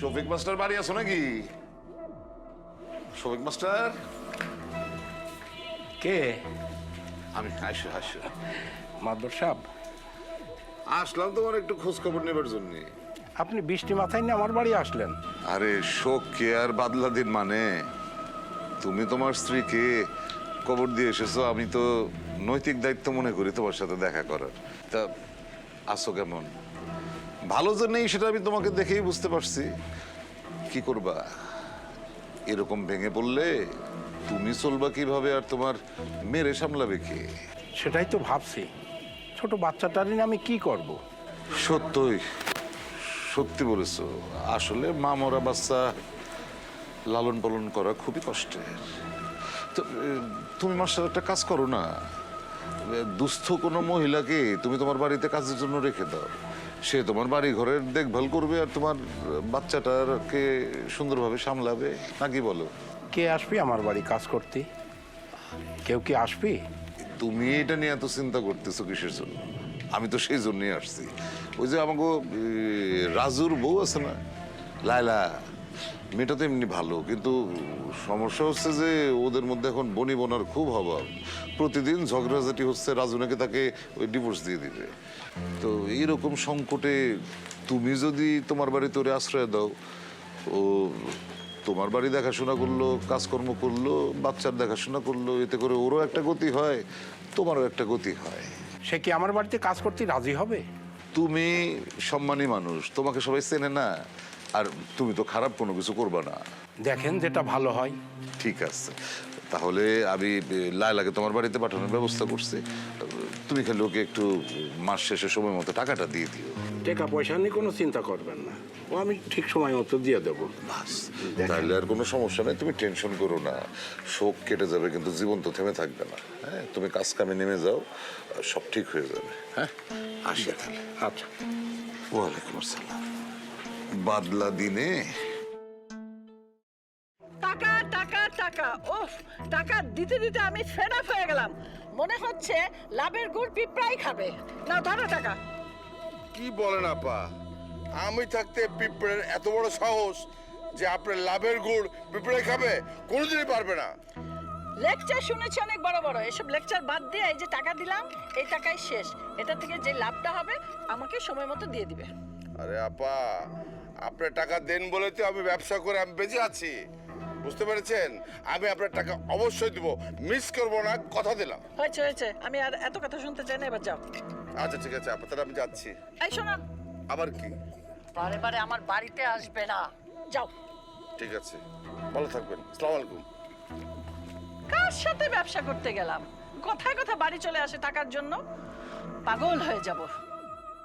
Shafiq master বাড়ি আছো নাকি? শফিক মাস্টার, কে? আমি হাসু হাসু মাদবর সাহেব, আসলাম তোমার একটু খোঁজ খবর নেবার জন্য। আপনি বৃষ্টি মাথায় নিয়ে আমার বাড়ি আসলেন? আরে শোক কে আর বাদলা দিন মানে, তুমি তোমার স্ত্রীকে কবর দিয়ে এসেছো, আমি তো নৈতিক দায়িত্ব মনে করি তোমার সাথে দেখা করার। তা আসো কেমন? ভালো যে নেই সেটা আমি তোমাকে দেখেই বুঝতে পারছি। কি করবা, এরকম ভেঙে পড়লে তুমি চলবা কিভাবে, আর তোমার মেরে সামলাবে কে? সেটাই তো ভাবছি, ছোট বাচ্চাটার নিয়ে আমি কি করব। সত্যই, সত্যি বলেছো। আসলে মা মরা বাচ্চা লালন পালন করা খুবই কষ্টের। তো তুমি মাস্টার একটা কাজ করো না, দুস্থ কোনো মহিলাকে তুমি তোমার বাড়িতে কাজের জন্য রেখে দাও। সে তোমার বাড়ি ঘরের দেখভাল করবে আর তোমার বাচ্চাটাকে সুন্দরভাবে সামলাবে, নাকি বলো? কে আসবি আমার বাড়ি কাজ করতে? কেউ কি আসবি? তুমি এটা নিয়ে এত চিন্তা করতেছো কিসের জন্য? আমি তো সেই জন্যই আসছি। ওই যে আমাকে রাজুর বউ আছে না, লায়লা, মেয়েটা তো এমনি ভালো, কিন্তু সমস্যা হচ্ছে যে ওদের মধ্যে এখন বনি বোনার খুব অভাব। প্রতিদিন ঝগড়াঝাটি হচ্ছে, রাজু নাকি তাকে ওই ডিভোর্স দিয়ে দিবে। তো এইরকম সংকটে তুমি যদি তোমার বাড়িতে ওরে আশ্রয় দাও, ও তোমার বাড়ি দেখাশোনা করলো, কাজকর্ম করলো, বাচ্চার দেখাশোনা করলো, এতে করে ওরও একটা গতি হয়, তোমারও একটা গতি হয়। সে কি আমার বাড়িতে কাজ করতে রাজি হবে? তুমি সম্মানী মানুষ, তোমাকে সবাই চেনে না, আর তুমি তো খারাপ কোনো কিছু করবা না। দেখেন যেটা ভালো হয়। ঠিক আছে, তাহলে আমি লায়লাকে তোমার বাড়িতে পাঠানোর ব্যবস্থা করছি। তুমি খালি ওকে একটু মাস শেষে সময় মতো টাকাটা দিয়ে দিও। টাকা পয়সা নিয়ে কোনো চিন্তা করবেন না, ও আমি ঠিক সময় মতো দিয়ে দেবো। বাস, তাহলে আর কোনো সমস্যা নেই, তুমি টেনশন করো না। শোক কেটে যাবে, কিন্তু জীবন তো থেমে থাকবে না। হ্যাঁ, তুমি কাজ কামে নেমে যাও, সব ঠিক হয়ে যাবে। হ্যাঁ, আসি তাহলে। আচ্ছা। ওয়ালাইকুম আসসালাম। বাদলা দিনে টাকা টাকা টাকা, ওফ, টাকা দিতে দিতে আমি ফেড আপ হয়ে গেলাম। মনে হচ্ছে লাভের গুড় পিঁপড়াই খাবে। না ধরো টাকা। কি বলেন আপা, আমি থাকতে পিঁপড়ের এত বড় সাহস যে আপনার লাভের গুড় পিঁপড়ে খাবে? কোনোদিনই পারবে না। লেকচার শুনেছি অনেক বড় বড়, এসব লেকচার বাদ দিয়ে এই যে টাকা দিলাম, এই টাকাই শেষ। এটা থেকে যে লাভটা হবে আমাকে সময় মতো দিয়ে দিবে। আরে আপা, আপনার টাকা দেন বলে তো আমি ব্যবসা করে আমি বেঁচে আছি, বুঝতে পেরেছেন? আমি আপনার টাকা অবশ্যই দিব, মিস করবো না, কথা দিলাম। হয়েছে হয়েছে, আমি আর এত কথা শুনতে চাই না, এবার যাও। আচ্ছা ঠিক আছে আপা, তাহলে আমি যাচ্ছি। এই শোনো, আবার কি? বারে বারে আমার বাড়িতে আসবে না, যাও। ঠিক আছে, ভালো থাকবেন, আসসালামু আলাইকুম। কার সাথে ব্যবসা করতে গেলাম, কথায় কথা বাড়ি চলে আসে টাকার জন্য, পাগল হয়ে যাব।